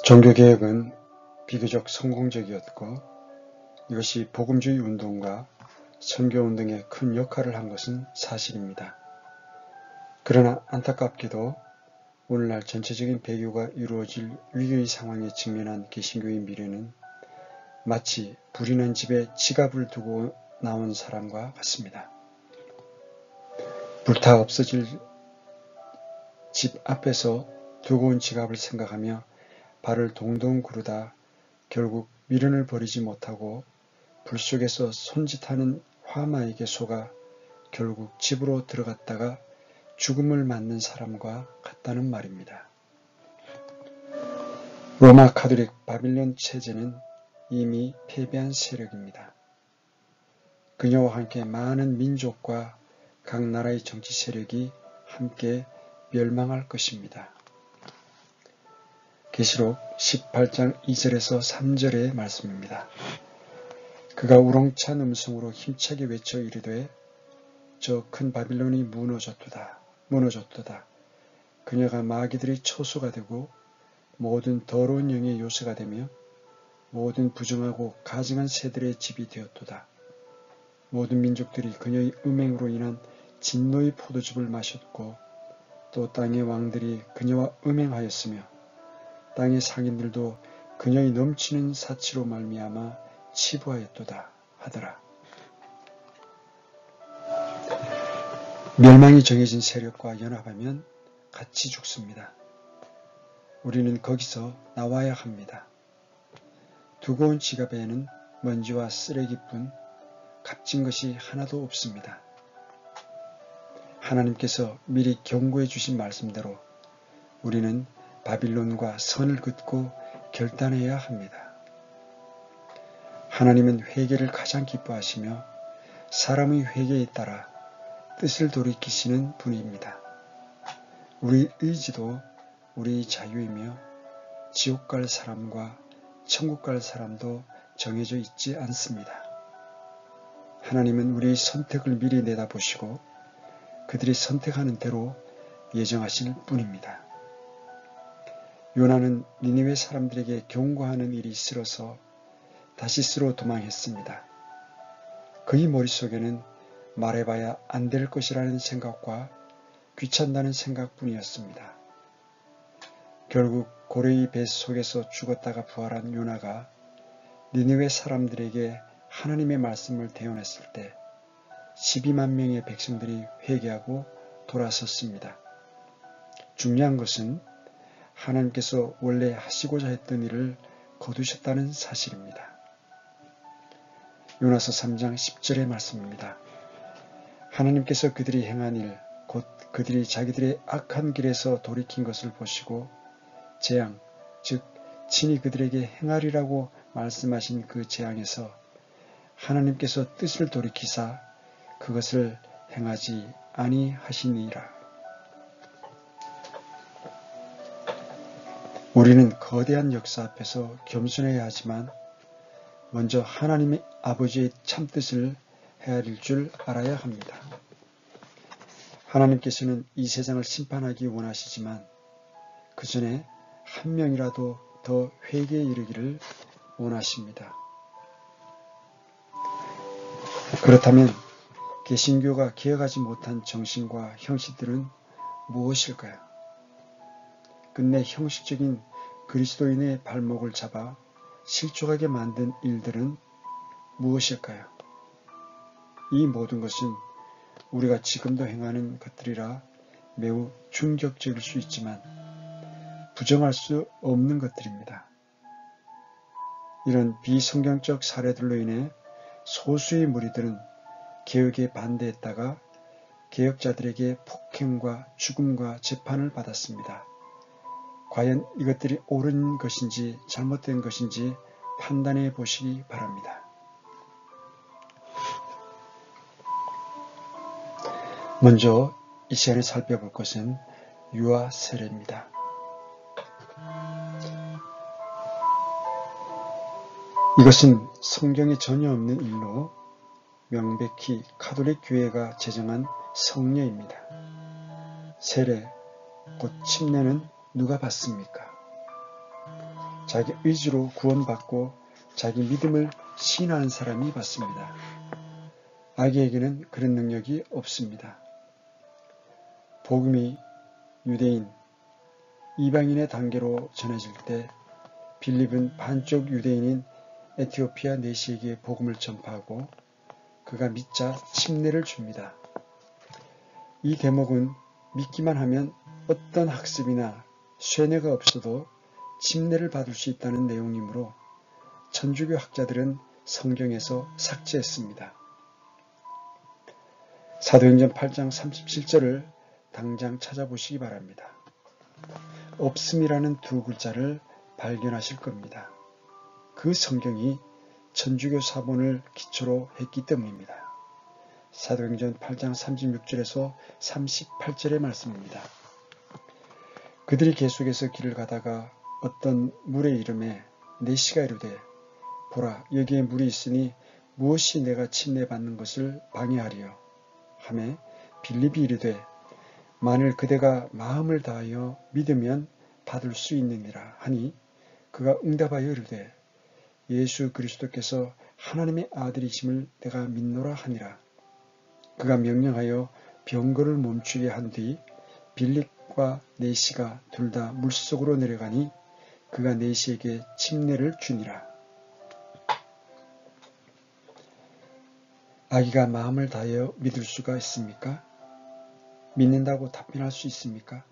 종교개혁은 비교적 성공적이었고 이것이 복음주의 운동과 선교운동에 큰 역할을 한 것은 사실입니다. 그러나 안타깝게도 오늘날 전체적인 배교가 이루어질 위기의 상황에 직면한 개신교의 미래는 마치 불이 난 집에 지갑을 두고 나온 사람과 같습니다. 불타 없어질 집 앞에서 두고 온 지갑을 생각하며 발을 동동 구르다 결국 미련을 버리지 못하고 불 속에서 손짓하는 화마에게 속아 결국 집으로 들어갔다가 죽음을 맞는 사람과 같다는 말입니다. 로마 가톨릭 바빌론 체제는 이미 패배한 세력입니다. 그녀와 함께 많은 민족과 각 나라의 정치 세력이 함께 멸망할 것입니다. 계시록 18장 2절에서 3절의 말씀입니다. 그가 우렁찬 음성으로 힘차게 외쳐 이르되 저 큰 바빌론이 무너졌도다. 그녀가 마귀들의 처소가 되고 모든 더러운 영의 요새가 되며 모든 부정하고 가증한 새들의 집이 되었도다. 모든 민족들이 그녀의 음행으로 인한 진노의 포도즙을 마셨고 또 땅의 왕들이 그녀와 음행하였으며 땅의 상인들도 그녀의 넘치는 사치로 말미암아 치부하였도다 하더라. 멸망이 정해진 세력과 연합하면 같이 죽습니다. 우리는 거기서 나와야 합니다. 두고 온 지갑에는 먼지와 쓰레기뿐 값진 것이 하나도 없습니다. 하나님께서 미리 경고해 주신 말씀대로 우리는 바빌론과 선을 긋고 결단해야 합니다. 하나님은 회개를 가장 기뻐하시며 사람의 회개에 따라 뜻을 돌이키시는 분입니다. 우리 의지도 우리 자유이며 지옥 갈 사람과 천국 갈 사람도 정해져 있지 않습니다. 하나님은 우리의 선택을 미리 내다보시고 그들이 선택하는 대로 예정하실 뿐입니다. 요나는 니느웨 사람들에게 경고하는 일이 싫어서 다시스로 도망했습니다. 그의 머릿속에는 말해봐야 안 될 것이라는 생각과 귀찮다는 생각뿐이었습니다. 결국 고래의 뱃속에서 죽었다가 부활한 요나가 니느웨 사람들에게 하나님의 말씀을 대언했을 때 12만 명의 백성들이 회개하고 돌아섰습니다. 중요한 것은 하나님께서 원래 하시고자 했던 일을 거두셨다는 사실입니다. 요나서 3장 10절의 말씀입니다. 하나님께서 그들이 행한 일, 곧 그들이 자기들의 악한 길에서 돌이킨 것을 보시고 재앙, 즉 친히 그들에게 행하리라고 말씀하신 그 재앙에서 하나님께서 뜻을 돌이키사 그것을 행하지 아니하시니라. 우리는 거대한 역사 앞에서 겸손해야 하지만 먼저 하나님의 아버지의 참뜻을 헤아릴 줄 알아야 합니다. 하나님께서는 이 세상을 심판하기 원하시지만 그 전에 한 명이라도 더 회개에 이르기를 원하십니다. 그렇다면 개신교가 개혁하지 못한 정신과 형식들은 무엇일까요? 끝내 형식적인 그리스도인의 발목을 잡아 실족하게 만든 일들은 무엇일까요? 이 모든 것은 우리가 지금도 행하는 것들이라 매우 충격적일 수 있지만 부정할 수 없는 것들입니다. 이런 비성경적 사례들로 인해 소수의 무리들은 개혁에 반대했다가 개혁자들에게 폭행과 죽음과 재판을 받았습니다. 과연 이것들이 옳은 것인지 잘못된 것인지 판단해 보시기 바랍니다. 먼저 이 시간에 살펴볼 것은 유아 세례입니다. 이것은 성경에 전혀 없는 일로 명백히 가톨릭 교회가 제정한 성례입니다. 세례, 곧 침례는 누가 받습니까? 자기 의지로 구원받고 자기 믿음을 시인하는 사람이 받습니다. 아기에게는 그런 능력이 없습니다. 복음이 유대인, 이방인의 단계로 전해질 때 빌립은 반쪽 유대인인 에티오피아 내시에게 복음을 전파하고 그가 믿자 침례를 줍니다. 이 대목은 믿기만 하면 어떤 학습이나 쇠뇌가 없어도 침례를 받을 수 있다는 내용이므로 천주교 학자들은 성경에서 삭제했습니다. 사도행전 8장 37절을 당장 찾아보시기 바랍니다. 없음이라는 두 글자를 발견하실 겁니다. 그 성경이 천주교 사본을 기초로 했기 때문입니다. 사도행전 8장 36절에서 38절의 말씀입니다. 그들이 계속해서 길을 가다가 어떤 물의 이름에 내시가 이르되 보라 여기에 물이 있으니 무엇이 내가 침례받는 것을 방해하리요 하매 빌립이 이르되 만일 그대가 마음을 다하여 믿으면 받을 수 있느니라 하니 그가 응답하여 이르되 예수 그리스도께서 하나님의 아들이심을 내가 믿노라 하니라. 그가 명령하여 병거를 멈추게 한 뒤 빌립과 내시가 둘 다 물속으로 내려가니 그가 내시에게 침례를 주니라. 아기가 마음을 다하여 믿을 수가 있습니까? 믿는다고 답변할 수 있습니까?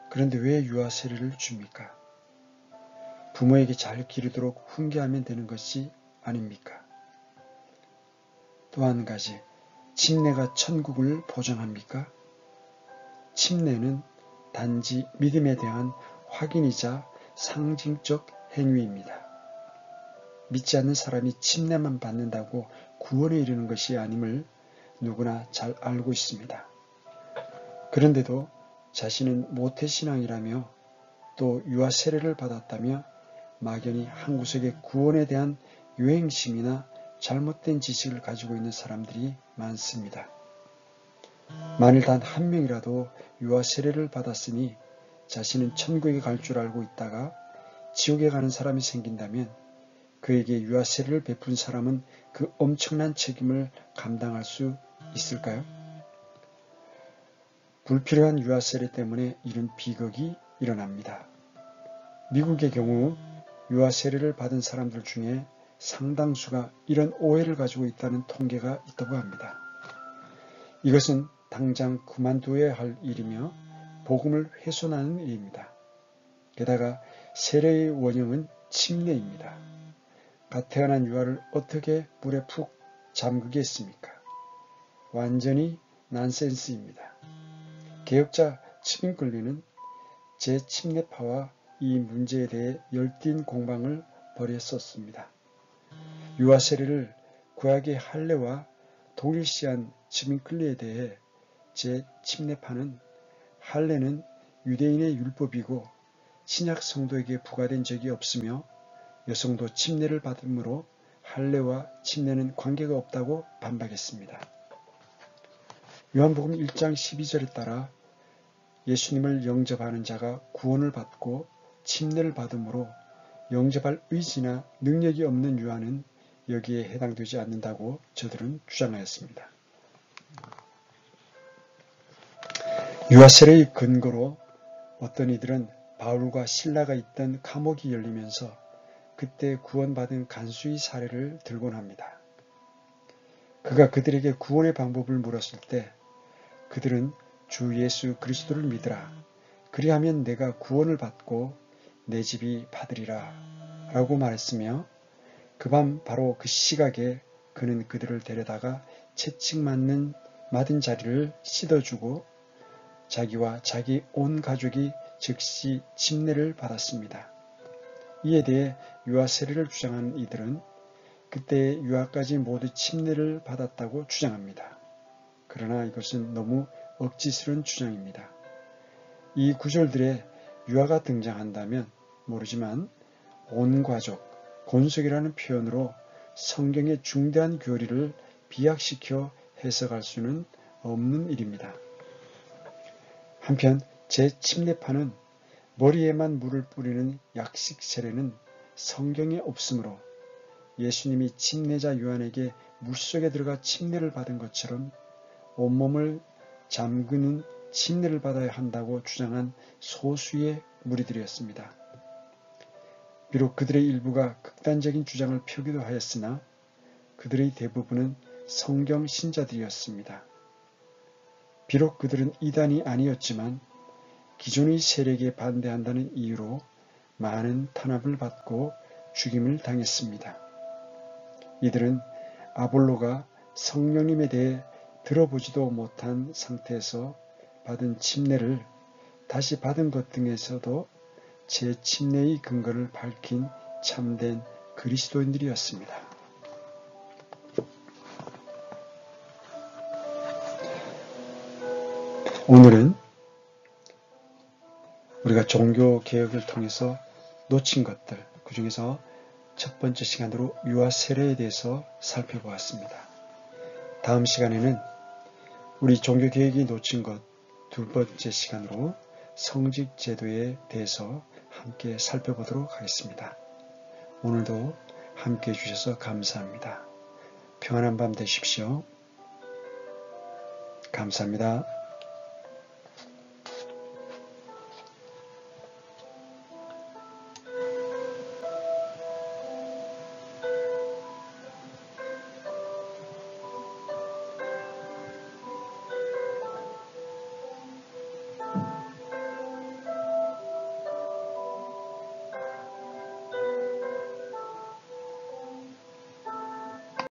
그런데 왜 유아 세례를 줍니까? 부모에게 잘 기르도록 훈계하면 되는 것이 아닙니까? 또 한 가지, 침례가 천국을 보장합니까? 침례는 단지 믿음에 대한 확인이자 상징적 행위입니다. 믿지 않는 사람이 침례만 받는다고 구원에 이르는 것이 아님을 누구나 잘 알고 있습니다. 그런데도 자신은 모태신앙이라며 또 유아 세례를 받았다며 막연히 한 구석에 구원에 대한 유행심이나 잘못된 지식을 가지고 있는 사람들이 많습니다. 만일 단 한 명이라도 유아 세례를 받았으니 자신은 천국에 갈 줄 알고 있다가 지옥에 가는 사람이 생긴다면 그에게 유아 세례를 베푼 사람은 그 엄청난 책임을 감당할 수 있을까요? 불필요한 유아 세례 때문에 이런 비극이 일어납니다. 미국의 경우 유아 세례를 받은 사람들 중에 상당수가 이런 오해를 가지고 있다는 통계가 있다고 합니다. 이것은 당장 그만두어야 할 일이며 복음을 훼손하는 일입니다. 게다가 세례의 원형은 침례입니다. 갓 태어난 유아를 어떻게 물에 푹 잠그겠습니까? 완전히 난센스입니다. 개혁자 츠빙클리는 재침례파와 이 문제에 대해 열띤 공방을 벌였었습니다. 유아 세례를 구약의 할례와 동일시한 츠빙클리에 대해 재침례파는 할례는 유대인의 율법이고 신약 성도에게 부과된 적이 없으며 여성도 침례를 받음으로 할례와 침례는 관계가 없다고 반박했습니다. 요한복음 1장 12절에 따라 예수님을 영접하는 자가 구원을 받고 침례를 받음으로 영접할 의지나 능력이 없는 유아는 여기에 해당되지 않는다고 저들은 주장하였습니다. 유아 세례의 근거로 어떤 이들은 바울과 실라가 있던 감옥이 열리면서 그때 구원받은 간수의 사례를 들곤 합니다. 그가 그들에게 구원의 방법을 물었을 때 그들은 주 예수 그리스도를 믿으라. 그리하면 내가 구원을 받고 내 집이 받으리라 라고 말했으며 그 밤 바로 그 시각에 그는 그들을 데려다가 채찍 맞은 자리를 씻어주고 자기와 자기 온 가족이 즉시 침례를 받았습니다. 이에 대해 유아 세례를 주장하는 이들은 그때 유아까지 모두 침례를 받았다고 주장합니다. 그러나 이것은 너무 억지스러운 주장입니다. 이 구절들에 유아가 등장한다면 모르지만 온 가족, 본속이라는 표현으로 성경의 중대한 교리를 비약시켜 해석할 수는 없는 일입니다. 한편 재침례파는 머리에만 물을 뿌리는 약식 세례는 성경에 없으므로 예수님이 침례자 요한에게 물속에 들어가 침례를 받은 것처럼 온몸을 잠그는 침례를 받아야 한다고 주장한 소수의 무리들이었습니다. 비록 그들의 일부가 극단적인 주장을 펴기도 하였으나 그들의 대부분은 성경 신자들이었습니다. 비록 그들은 이단이 아니었지만 기존의 세력에 반대한다는 이유로 많은 탄압을 받고 죽임을 당했습니다. 이들은 아볼로가 성령님에 대해 들어보지도 못한 상태에서 받은 침례를 다시 받은 것 등에서도 재침례의 근거를 밝힌 참된 그리스도인들이었습니다. 오늘은 우리가 종교개혁을 통해서 놓친 것들, 그 중에서 첫 번째 시간으로 유아 세례에 대해서 살펴보았습니다. 다음 시간에는 우리 종교개혁이 놓친 것 두 번째 시간으로 성직 제도에 대해서 함께 살펴보도록 하겠습니다. 오늘도 함께 해주셔서 감사합니다. 평안한 밤 되십시오. 감사합니다.